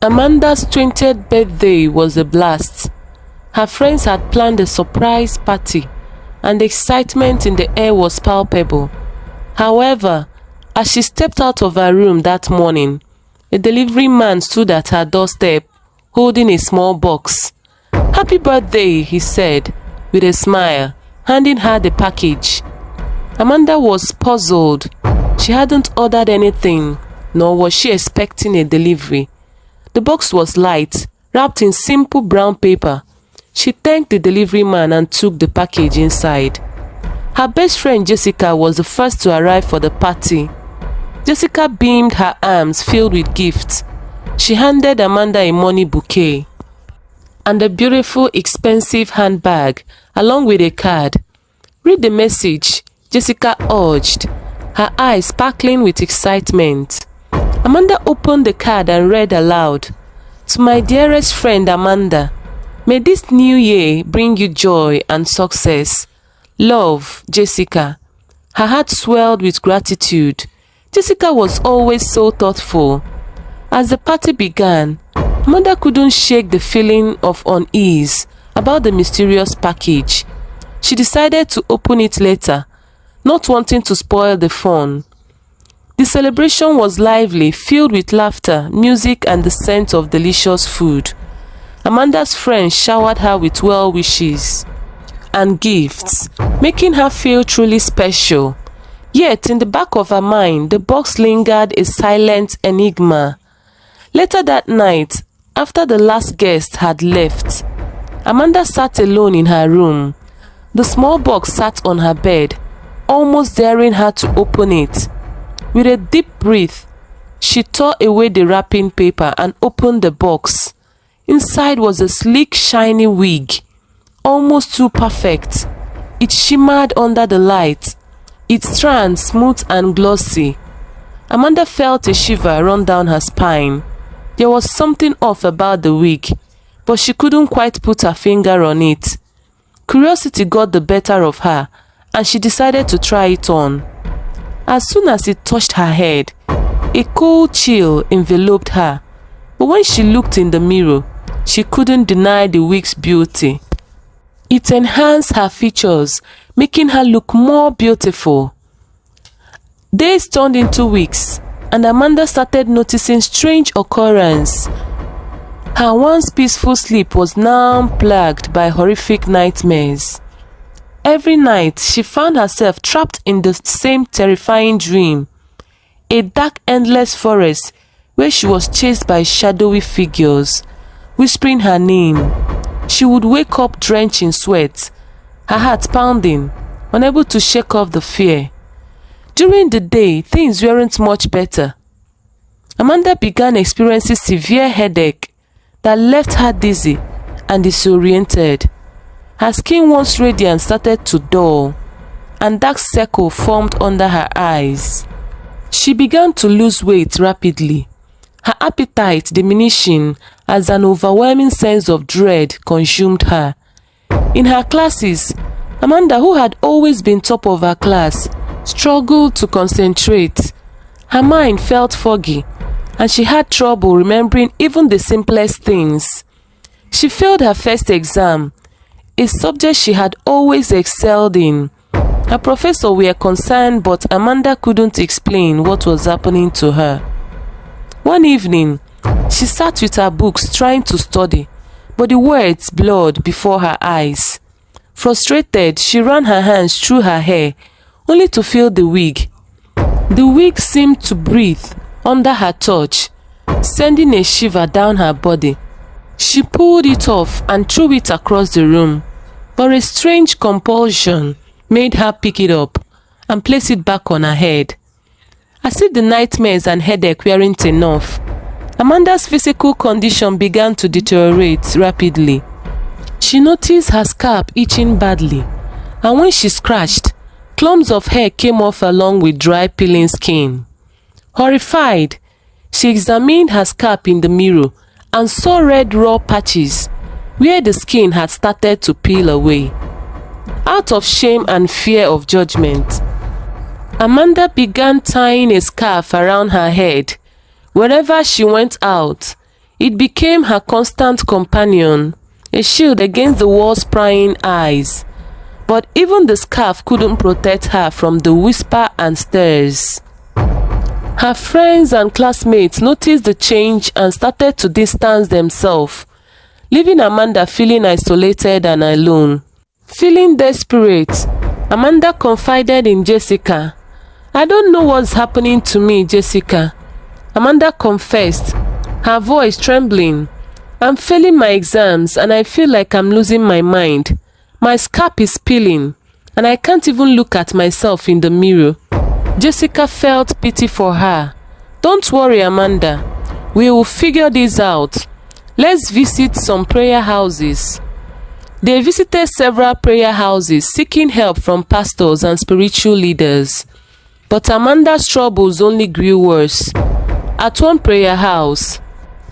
Amanda's 20th birthday was a blast. Her friends had planned a surprise party, and the excitement in the air was palpable. However, as she stepped out of her room that morning, a delivery man stood at her doorstep, holding a small box. "Happy birthday," he said, with a smile, handing her the package. Amanda was puzzled. She hadn't ordered anything, nor was she expecting a delivery. The box was light, wrapped in simple brown paper. She thanked the delivery man and took the package inside. Her best friend Jessica was the first to arrive for the party. Jessica beamed, her arms filled with gifts. She handed Amanda a money bouquet and a beautiful, expensive handbag, along with a card. "Read the message," Jessica urged, her eyes sparkling with excitement. Amanda opened the card and read aloud, "To my dearest friend Amanda, may this new year bring you joy and success. Love, Jessica." Her heart swelled with gratitude. Jessica was always so thoughtful. As the party began, Amanda couldn't shake the feeling of unease about the mysterious package. She decided to open it later, not wanting to spoil the fun. The celebration was lively, filled with laughter, music, and the scent of delicious food. Amanda's friends showered her with well wishes and gifts, making her feel truly special. Yet, in the back of her mind, the box lingered a silent enigma. Later that night, after the last guest had left, Amanda sat alone in her room. The small box sat on her bed, almost daring her to open it. With a deep breath, she tore away the wrapping paper and opened the box. Inside was a sleek, shiny wig, almost too perfect. It shimmered under the light, its strands smooth and glossy. Amanda felt a shiver run down her spine. There was something off about the wig, but she couldn't quite put her finger on it. Curiosity got the better of her, and she decided to try it on. As soon as it touched her head, a cold chill enveloped her. But when she looked in the mirror, she couldn't deny the wig's beauty. It enhanced her features, making her look more beautiful. Days turned into weeks, and Amanda started noticing strange occurrences. Her once peaceful sleep was now plagued by horrific nightmares. Every night, she found herself trapped in the same terrifying dream. A dark, endless forest where she was chased by shadowy figures, whispering her name. She would wake up drenched in sweat, her heart pounding, unable to shake off the fear. During the day, things weren't much better. Amanda began experiencing severe headache that left her dizzy and disoriented. Her skin, once radiant, started to dull, and dark circles formed under her eyes. She began to lose weight rapidly, her appetite diminishing as an overwhelming sense of dread consumed her. In her classes, Amanda, who had always been top of her class, struggled to concentrate. Her mind felt foggy, and she had trouble remembering even the simplest things. She failed her first exam, a subject she had always excelled in. Her professors were concerned, but Amanda couldn't explain what was happening to her. One evening, she sat with her books trying to study, but the words blurred before her eyes. Frustrated, she ran her hands through her hair, only to feel the wig. The wig seemed to breathe under her touch, sending a shiver down her body. She pulled it off and threw it across the room, but a strange compulsion made her pick it up and place it back on her head. As if the nightmares and headache weren't enough, Amanda's physical condition began to deteriorate rapidly. She noticed her scalp itching badly, and when she scratched, clumps of hair came off along with dry, peeling skin. Horrified, she examined her scalp in the mirror and saw red raw patches where the skin had started to peel away. Out of shame and fear of judgment, Amanda began tying a scarf around her head whenever she went out, It became her constant companion, a shield against the world's prying eyes. But even the scarf couldn't protect her from the whisper and stares. Her friends and classmates noticed the change and started to distance themselves, leaving Amanda feeling isolated and alone. Feeling desperate, Amanda confided in Jessica. "I don't know what's happening to me, Jessica," Amanda confessed, her voice trembling. "I'm failing my exams and I feel like I'm losing my mind. My scalp is peeling and I can't even look at myself in the mirror." Jessica felt pity for her. "Don't worry, Amanda. We will figure this out. Let's visit some prayer houses." They visited several prayer houses seeking help from pastors and spiritual leaders. But Amanda's troubles only grew worse. At one prayer house,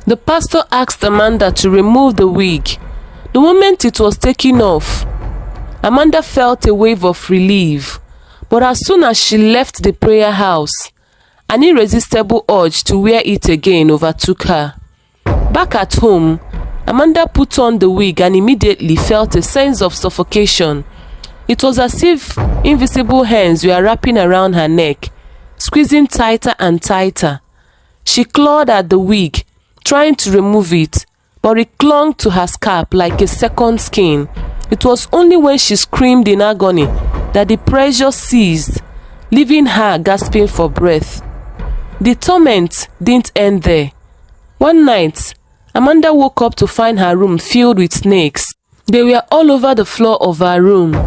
the pastor asked Amanda to remove the wig. The moment it was taken off, Amanda felt a wave of relief. But as soon as she left the prayer house, an irresistible urge to wear it again overtook her. Back at home, Amanda put on the wig and immediately felt a sense of suffocation. It was as if invisible hands were wrapping around her neck, squeezing tighter and tighter. She clawed at the wig, trying to remove it, but it clung to her scalp like a second skin. It was only when she screamed in agony that the pressure ceased, leaving her gasping for breath. The torment didn't end there. One night, Amanda woke up to find her room filled with snakes. They were all over the floor of her room,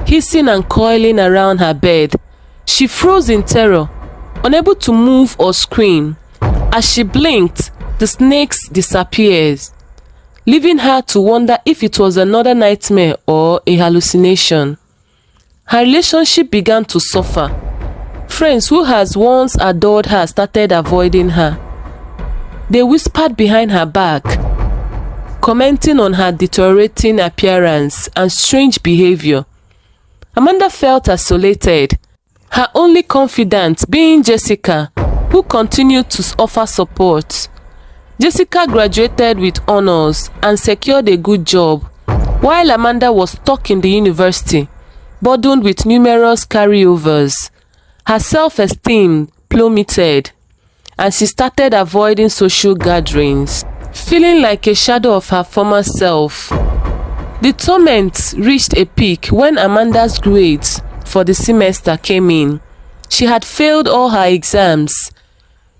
hissing and coiling around her bed. She froze in terror, unable to move or scream. As she blinked, the snakes disappeared, leaving her to wonder if it was another nightmare or a hallucination. Her relationship began to suffer. Friends who had once adored her started avoiding her. They whispered behind her back, commenting on her deteriorating appearance and strange behavior. Amanda felt isolated, her only confidant being Jessica, who continued to offer support. Jessica graduated with honors and secured a good job, while Amanda was stuck in the university, burdened with numerous carryovers. Her self-esteem plummeted, and she started avoiding social gatherings, feeling like a shadow of her former self. The torment reached a peak when Amanda's grades for the semester came in. She had failed all her exams.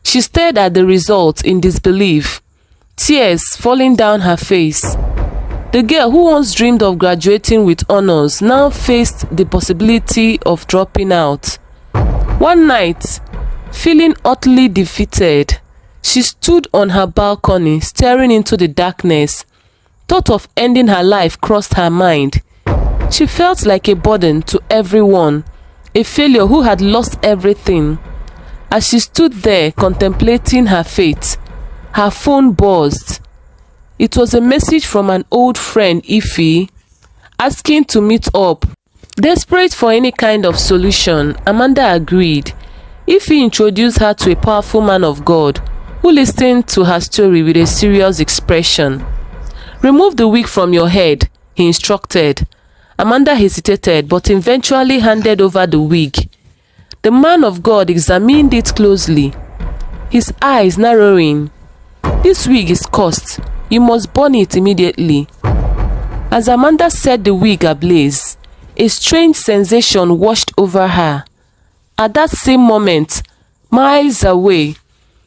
She stared at the results in disbelief, tears falling down her face. The girl who once dreamed of graduating with honors now faced the possibility of dropping out. One night, feeling utterly defeated, she stood on her balcony staring into the darkness. Thought of ending her life crossed her mind. She felt like a burden to everyone, a failure who had lost everything. As she stood there contemplating her fate, her phone buzzed. It was a message from an old friend, Ify, asking to meet up. Desperate for any kind of solution, Amanda agreed. Ify introduced her to a powerful man of God who listened to her story with a serious expression. "Remove the wig from your head," he instructed. Amanda hesitated but eventually handed over the wig. The man of God examined it closely, his eyes narrowing. "This wig is cursed. You must burn it immediately." As Amanda set the wig ablaze, a strange sensation washed over her. At that same moment, miles away,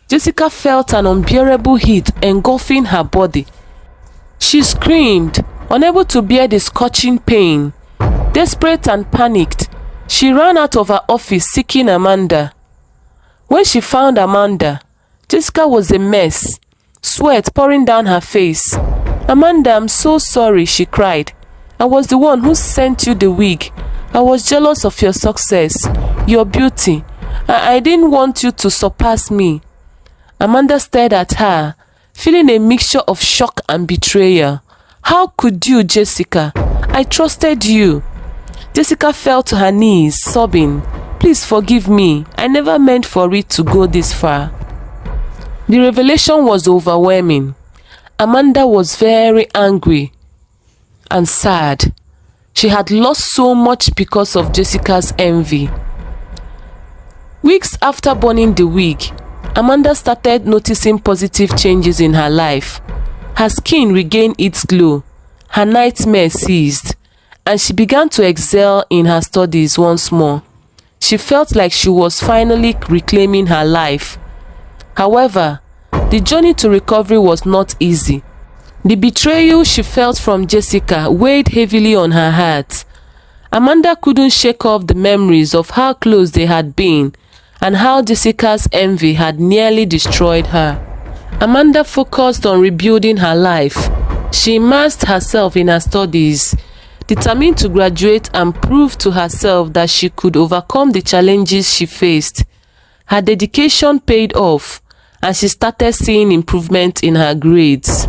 Jessica felt an unbearable heat engulfing her body. She screamed, unable to bear the scorching pain. Desperate and panicked, she ran out of her office seeking Amanda. When she found Amanda, Jessica was a mess, sweat pouring down her face. "Amanda, I'm so sorry," she cried. "I was the one who sent you the wig. I was jealous of your success, your beauty. I didn't want you to surpass me." Amanda stared at her, feeling a mixture of shock and betrayal. "How could you, Jessica? I trusted you." Jessica fell to her knees, sobbing, "Please forgive me. I never meant for it to go this far." The revelation was overwhelming. Amanda was very angry and sad. She had lost so much because of Jessica's envy. Weeks after burning the wig, Amanda started noticing positive changes in her life. Her skin regained its glow, her nightmares ceased, and she began to excel in her studies once more. She felt like she was finally reclaiming her life. However, the journey to recovery was not easy. The betrayal she felt from Jessica weighed heavily on her heart. Amanda couldn't shake off the memories of how close they had been and how Jessica's envy had nearly destroyed her. Amanda focused on rebuilding her life. She immersed herself in her studies, determined to graduate and prove to herself that she could overcome the challenges she faced. Her dedication paid off, and she started seeing improvement in her grades.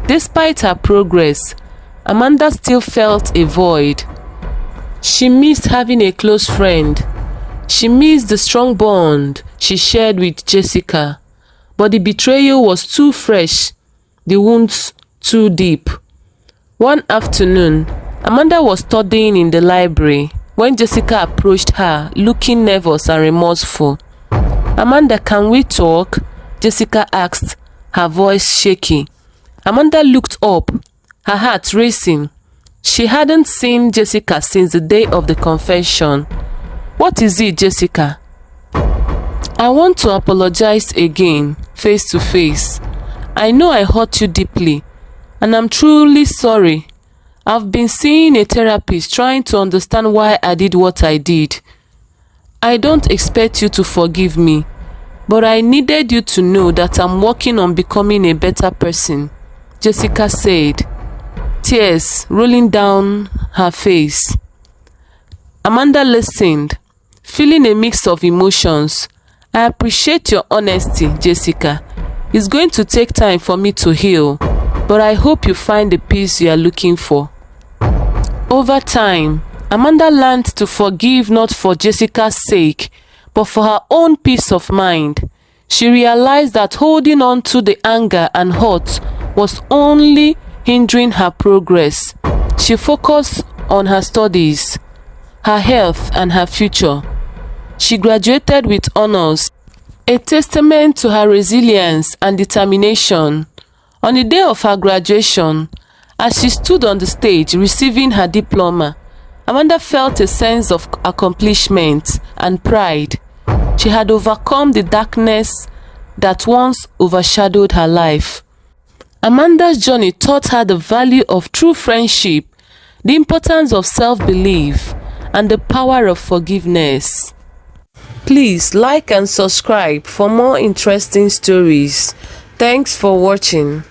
Despite her progress, Amanda still felt a void. She missed having a close friend. She missed the strong bond she shared with Jessica. But the betrayal was too fresh, the wounds too deep. One afternoon, Amanda was studying in the library when Jessica approached her, looking nervous and remorseful. "Amanda, can we talk?" Jessica asked, her voice shaky. Amanda looked up, her heart racing. She hadn't seen Jessica since the day of the confession. "What is it, Jessica?" "I want to apologize again, face to face. I know I hurt you deeply, and I'm truly sorry. I've been seeing a therapist trying to understand why I did what I did. I don't expect you to forgive me, but I needed you to know that I'm working on becoming a better person," Jessica said, tears rolling down her face. Amanda listened, feeling a mix of emotions. "I appreciate your honesty, Jessica. It's going to take time for me to heal, but I hope you find the peace you are looking for." Over time, Amanda learned to forgive not for Jessica's sake, but for her own peace of mind. She realized that holding on to the anger and hurt was only hindering her progress. She focused on her studies, her health, and her future. She graduated with honors, a testament to her resilience and determination. On the day of her graduation, as she stood on the stage receiving her diploma, Amanda felt a sense of accomplishment and pride. She had overcome the darkness that once overshadowed her life. Amanda's journey taught her the value of true friendship, the importance of self-belief, and the power of forgiveness. Please like and subscribe for more interesting stories. Thanks for watching.